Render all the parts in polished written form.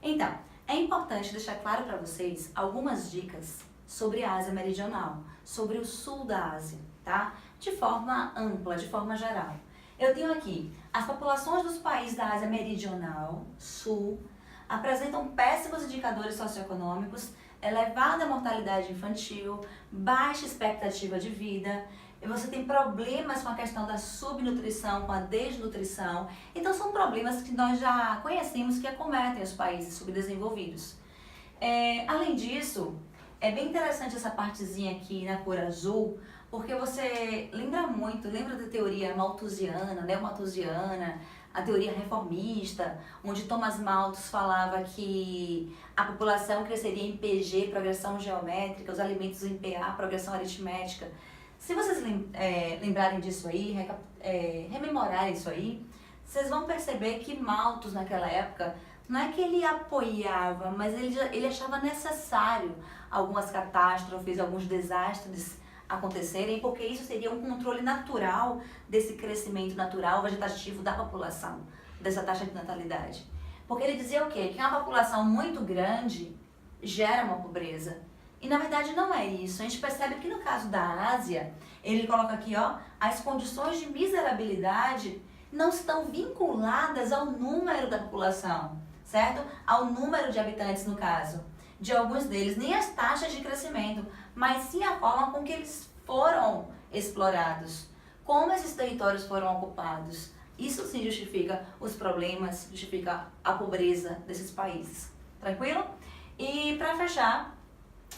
Então, é importante deixar claro para vocês algumas dicas sobre a Ásia Meridional, sobre o sul da Ásia, tá? De forma ampla, de forma geral. Eu tenho aqui, as populações dos países da Ásia Meridional, sul, apresentam péssimos indicadores socioeconômicos, elevada mortalidade infantil, baixa expectativa de vida, e você tem problemas com a questão da subnutrição, com a desnutrição. Então são problemas que nós já conhecemos que acometem os países subdesenvolvidos. Além disso, é bem interessante essa partezinha aqui na cor azul, porque você lembra da teoria malthusiana, neomalthusiana, a teoria reformista, onde Thomas Malthus falava que a população cresceria em PG, progressão geométrica, os alimentos em PA, progressão aritmética. Se vocês lembrarem disso aí, rememorarem isso aí, vocês vão perceber que Malthus naquela época, não é que ele apoiava, mas ele achava necessário algumas catástrofes, alguns desastres acontecerem, porque isso seria um controle natural desse crescimento natural vegetativo da população, dessa taxa de natalidade. Porque ele dizia o quê? Que uma população muito grande gera uma pobreza. E na verdade não é isso. A gente percebe que no caso da Ásia, ele coloca aqui, ó, as condições de miserabilidade não estão vinculadas ao número da população, certo? Ao número de habitantes no caso, de alguns deles, nem as taxas de crescimento, mas sim a forma com que eles foram explorados, como esses territórios foram ocupados. Isso sim justifica os problemas, justifica a pobreza desses países. Tranquilo? E para fechar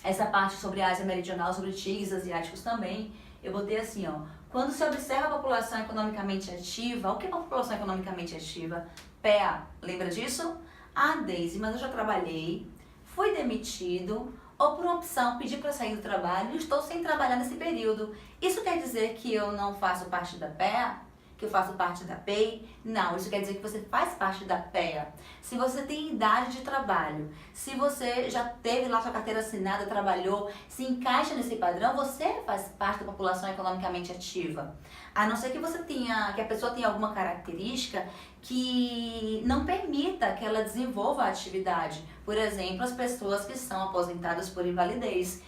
essa parte sobre a Ásia Meridional, sobre tigres asiáticos também, eu botei assim, ó. Quando se observa a população economicamente ativa, o que é uma população economicamente ativa? PEA, lembra disso? Ah, Daisy, mas eu já trabalhei, fui demitido, ou por uma opção pedi para sair do trabalho e estou sem trabalhar nesse período. Isso quer dizer que eu não faço parte da PEA? Que eu faço parte da PEI? Não, isso quer dizer que você faz parte da PEA. Se você tem idade de trabalho, se você já teve lá sua carteira assinada, trabalhou, se encaixa nesse padrão, você faz parte da população economicamente ativa. A não ser que que a pessoa tenha alguma característica que não permita que ela desenvolva a atividade. Por exemplo, as pessoas que são aposentadas por invalidez,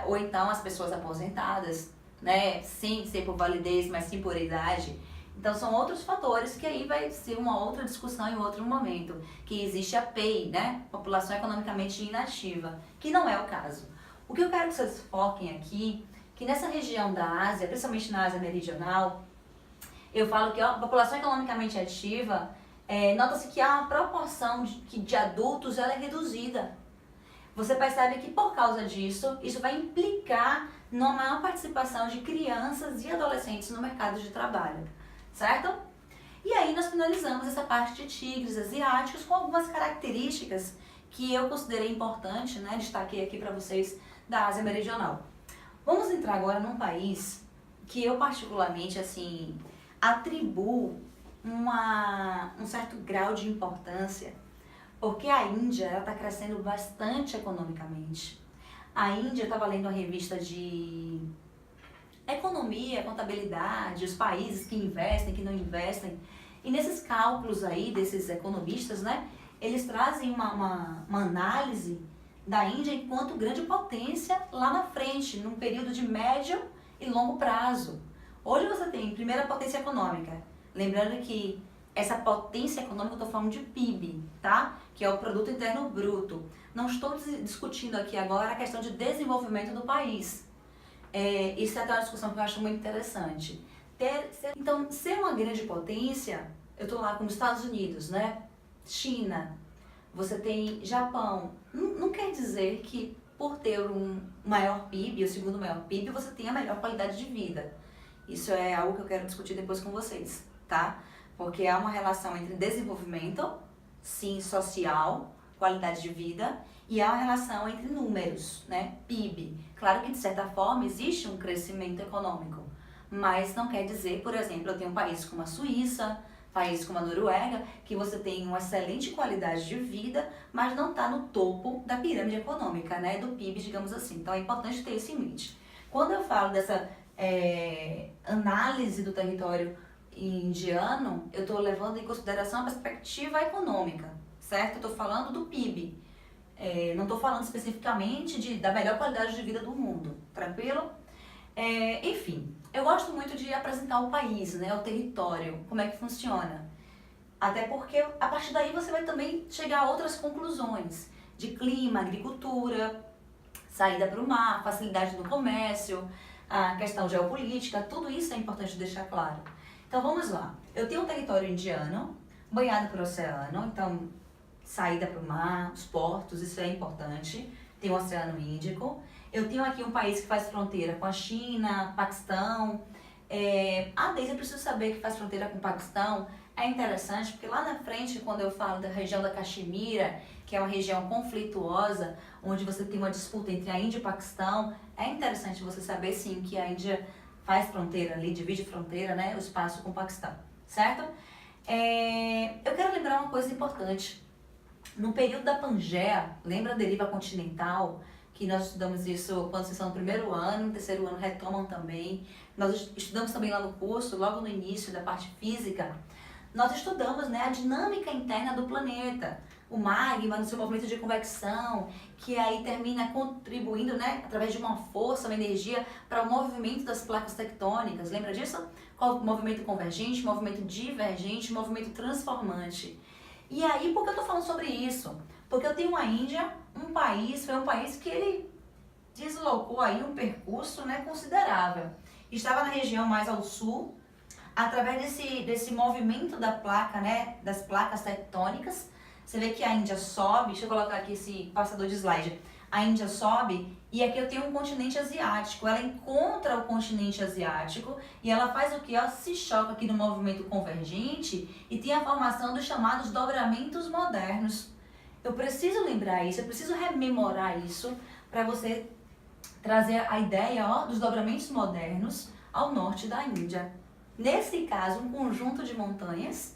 ou então as pessoas aposentadas, né, sem ser por validez, mas sim por idade. Então são outros fatores que aí vai ser uma outra discussão em outro momento, que existe a PEI, né, população economicamente inativa, que não é o caso. O que eu quero que vocês foquem aqui, que nessa região da Ásia, principalmente na Ásia Meridional, eu falo que a população economicamente ativa, nota-se que há uma proporção de adultos ela é reduzida. Você percebe que por causa disso, isso vai implicar numa maior participação de crianças e adolescentes no mercado de trabalho, certo? E aí nós finalizamos essa parte de tigres asiáticos com algumas características que eu considerei importante, né? Destaquei aqui para vocês da Ásia Meridional. Vamos entrar agora num país que eu particularmente, assim, atribuo um certo grau de importância, porque a Índia está crescendo bastante economicamente. A Índia, eu estava lendo uma revista de economia, contabilidade, os países que investem, que não investem, e nesses cálculos aí desses economistas, né, eles trazem uma análise da Índia enquanto grande potência lá na frente, num período de médio e longo prazo. Hoje você tem primeira potência econômica, lembrando que essa potência econômica eu estou falando de PIB, tá? Que é o Produto Interno Bruto. Não estou discutindo aqui agora a questão de desenvolvimento do país. Isso é até uma discussão que eu acho muito interessante. Então, ser uma grande potência, eu estou lá como Estados Unidos, né? China, você tem Japão. Não quer dizer que por ter um maior PIB, o segundo maior PIB, você tem a melhor qualidade de vida. Isso é algo que eu quero discutir depois com vocês, tá? Porque há uma relação entre desenvolvimento, sim, social, qualidade de vida, e há uma relação entre números, né? PIB. Claro que, de certa forma, existe um crescimento econômico, mas não quer dizer, por exemplo, eu tenho países como a Suíça, países como a Noruega, que você tem uma excelente qualidade de vida, mas não está no topo da pirâmide econômica, né? Do PIB, digamos assim. Então, é importante ter isso em mente. Quando eu falo dessa análise do território indiano, eu estou levando em consideração a perspectiva econômica, certo? Eu estou falando do PIB. Não estou falando especificamente da melhor qualidade de vida do mundo, tranquilo? Enfim, eu gosto muito de apresentar o país, né, o território, como é que funciona. Até porque a partir daí você vai também chegar a outras conclusões de clima, agricultura, saída para o mar, facilidade no comércio, a questão geopolítica, tudo isso é importante deixar claro. Então vamos lá, eu tenho um território indiano, banhado por oceano, então saída para o mar, os portos, isso é importante, tem o Oceano Índico. Eu tenho aqui um país que faz fronteira com a China, Paquistão. Desde eu preciso saber que faz fronteira com o Paquistão. É interessante porque lá na frente, quando eu falo da região da Caxemira, que é uma região conflituosa, onde você tem uma disputa entre a Índia e o Paquistão, é interessante você saber sim que a Índia faz fronteira ali, divide fronteira, né, o espaço com o Paquistão, certo? Eu quero lembrar uma coisa importante. No período da Pangeia, lembra a deriva continental? Que nós estudamos isso quando vocês estão no primeiro ano, no terceiro ano retomam também. Nós estudamos também lá no curso, logo no início da parte física, nós estudamos, né, a dinâmica interna do planeta. O magma no seu movimento de convecção, que aí termina contribuindo, né, através de uma força, uma energia, para o movimento das placas tectônicas. Lembra disso? Qual o movimento convergente, movimento divergente, movimento transformante. E aí, por que eu estou falando sobre isso? Porque eu tenho a Índia, foi um país que ele deslocou aí um percurso, né, considerável. Estava na região mais ao sul, através desse movimento da placa, né, das placas tectônicas. Você vê que a Índia sobe, deixa eu colocar aqui esse passador de slide. A Índia sobe e aqui eu tenho um continente asiático. Ela encontra o continente asiático e ela faz o que? Ela se choca aqui no movimento convergente e tem a formação dos chamados dobramentos modernos. Eu preciso lembrar isso, eu preciso rememorar isso para você trazer a ideia dos dobramentos modernos ao norte da Índia. Nesse caso, um conjunto de montanhas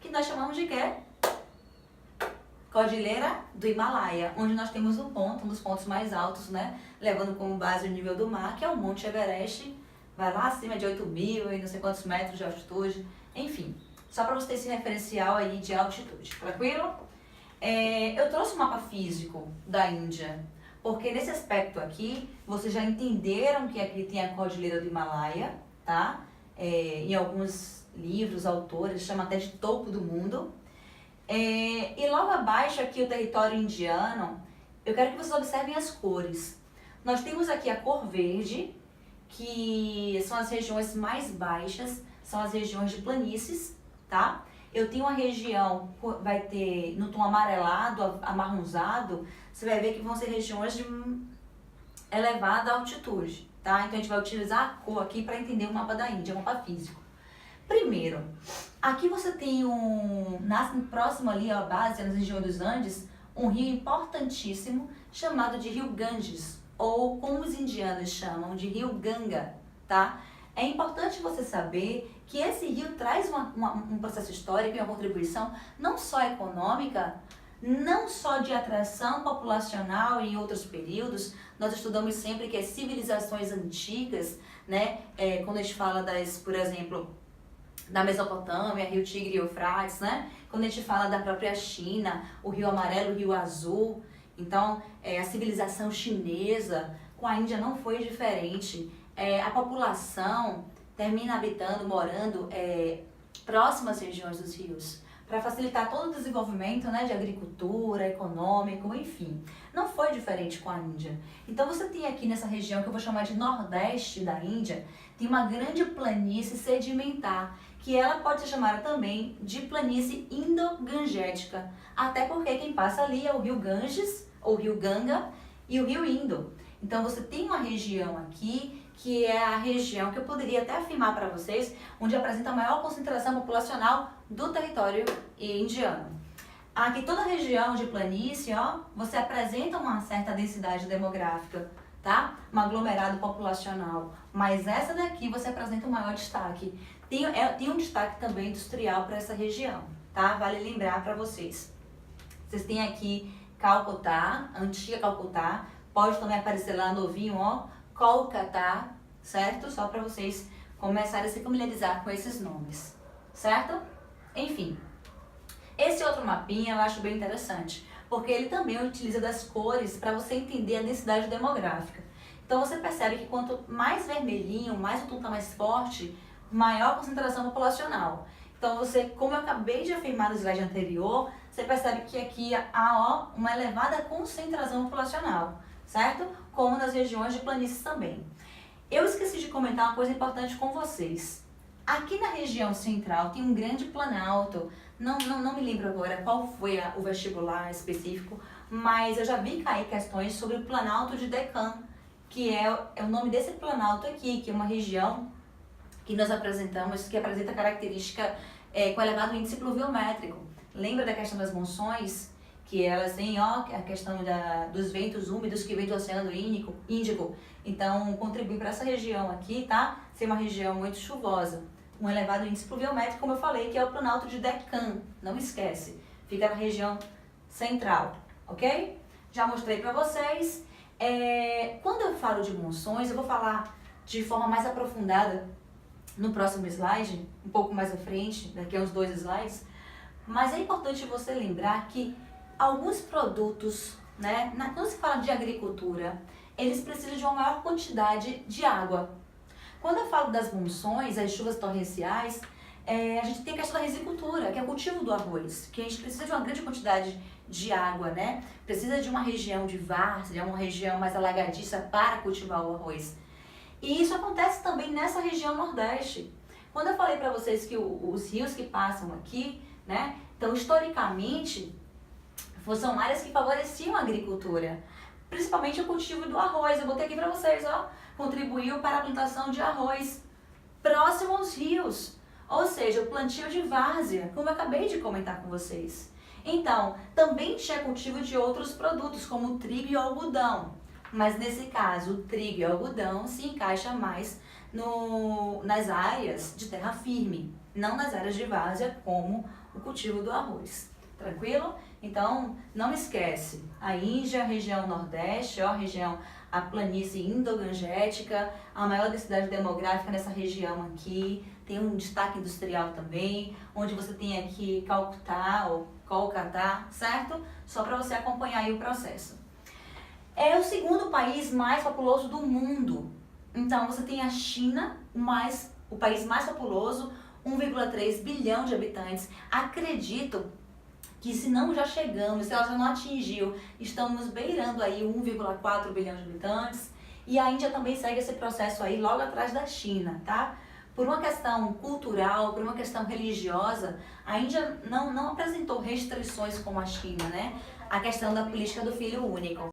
que nós chamamos de quê? Cordilheira do Himalaia, onde nós temos um dos pontos mais altos, né? Levando como base o nível do mar, que é o Monte Everest. Vai lá acima de 8.000 e não sei quantos metros de altitude. Enfim, só para você ter esse referencial aí de altitude, tranquilo? Eu trouxe um mapa físico da Índia, porque nesse aspecto aqui, vocês já entenderam que aqui tem a Cordilheira do Himalaia, tá? Em alguns livros, autores, chama até de topo do mundo. E logo abaixo aqui o território indiano, eu quero que vocês observem as cores. Nós temos aqui a cor verde, que são as regiões mais baixas, são as regiões de planícies, tá? Eu tenho uma região, vai ter no tom amarelado, amarronzado, você vai ver que vão ser regiões de elevada altitude, tá? Então a gente vai utilizar a cor aqui para entender o mapa da Índia, o mapa físico. Primeiro, aqui você tem próximo ali à base, na região dos Andes, um rio importantíssimo chamado de Rio Ganges, ou como os indianos chamam de Rio Ganga, tá? É importante você saber que esse rio traz um processo histórico e uma contribuição não só econômica, não só de atração populacional em outros períodos. Nós estudamos sempre que as civilizações antigas, né, quando a gente fala por exemplo, da Mesopotâmia, Rio Tigre e Eufrates, né? Quando a gente fala da própria China, o Rio Amarelo, o Rio Azul. Então, a civilização chinesa com a Índia não foi diferente. A população termina morando próximas às regiões dos rios, para facilitar todo o desenvolvimento, né, de agricultura, econômico, enfim. Não foi diferente com a Índia. Então você tem aqui nessa região que eu vou chamar de Nordeste da Índia, tem uma grande planície sedimentar, que ela pode ser chamada também de planície indo-gangética, até porque quem passa ali é o rio Ganges, ou rio Ganga, e o rio Indo. Então você tem uma região aqui, que é a região que eu poderia até afirmar para vocês, onde apresenta a maior concentração populacional do território indiano. Aqui toda a região de planície, você apresenta uma certa densidade demográfica, tá? Um aglomerado populacional, mas essa daqui você apresenta um maior destaque. Tem um destaque também industrial para essa região, tá? Vale lembrar para vocês. Vocês têm aqui Calcutá, antiga Calcutá, pode também aparecer lá novinho, Kolkata, certo? Só para vocês começarem a se familiarizar com esses nomes, certo? Enfim, Esse outro mapinha eu acho bem interessante, porque ele também utiliza das cores para você entender a densidade demográfica. Então você percebe que quanto mais vermelhinho, mais o tom está mais forte, maior a concentração populacional. Então você, como eu acabei de afirmar no slide anterior, você percebe que aqui há uma elevada concentração populacional, certo? Como nas regiões de planícies também. Eu esqueci de comentar uma coisa importante com vocês. Aqui na região central tem um grande planalto, não me lembro agora qual foi o vestibular específico, mas eu já vi cair questões sobre o Planalto de Deccan, que é o nome desse planalto aqui, que é uma região que nós apresentamos, que apresenta característica com elevado índice pluviométrico. Lembra da questão das monções? Que elas têm a questão dos ventos úmidos que vem do Oceano Índico. Então, contribui para essa região aqui, tá? Ser uma região muito chuvosa. Um elevado índice pluviométrico, como eu falei, que é o Planalto de Deccan. Não esquece. Fica na região central, ok? Já mostrei para vocês. Quando eu falo de monções, eu vou falar de forma mais aprofundada no próximo slide, um pouco mais à frente, daqui a uns 2 slides. Mas é importante você lembrar que alguns produtos, né, quando se fala de agricultura, eles precisam de uma maior quantidade de água. Quando eu falo das monções, as chuvas torrenciais, a gente tem a questão da risicultura, que é o cultivo do arroz, que a gente precisa de uma grande quantidade de água, né? Precisa de uma região de várzea, uma região mais alagadiça para cultivar o arroz. E isso acontece também nessa região nordeste. Quando eu falei para vocês que os rios que passam aqui, né, então historicamente, são áreas que favoreciam a agricultura, principalmente o cultivo do arroz. Eu botei aqui para vocês, ó, contribuiu para a plantação de arroz próximo aos rios, ou seja, o plantio de várzea, como eu acabei de comentar com vocês. Então, também tinha cultivo de outros produtos, como o trigo e o algodão, mas nesse caso, o trigo e o algodão se encaixa mais nas áreas de terra firme, não nas áreas de várzea, como o cultivo do arroz. Tranquilo? Então, não esquece, a Índia, a região nordeste, a planície indo-gangetica, a maior densidade demográfica nessa região aqui, tem um destaque industrial também, onde você tem aqui Calcutá ou Kolkata, certo? Só para você acompanhar aí o processo. É o segundo país mais populoso do mundo. Então, você tem a China, o país mais populoso, 1,3 bilhão de habitantes. Acredito que se não já chegamos, se ela já não atingiu, estamos beirando aí 1,4 bilhão de habitantes. E a Índia também segue esse processo aí logo atrás da China, tá? Por uma questão cultural, por uma questão religiosa, a Índia não apresentou restrições como a China, né? A questão da política do filho único.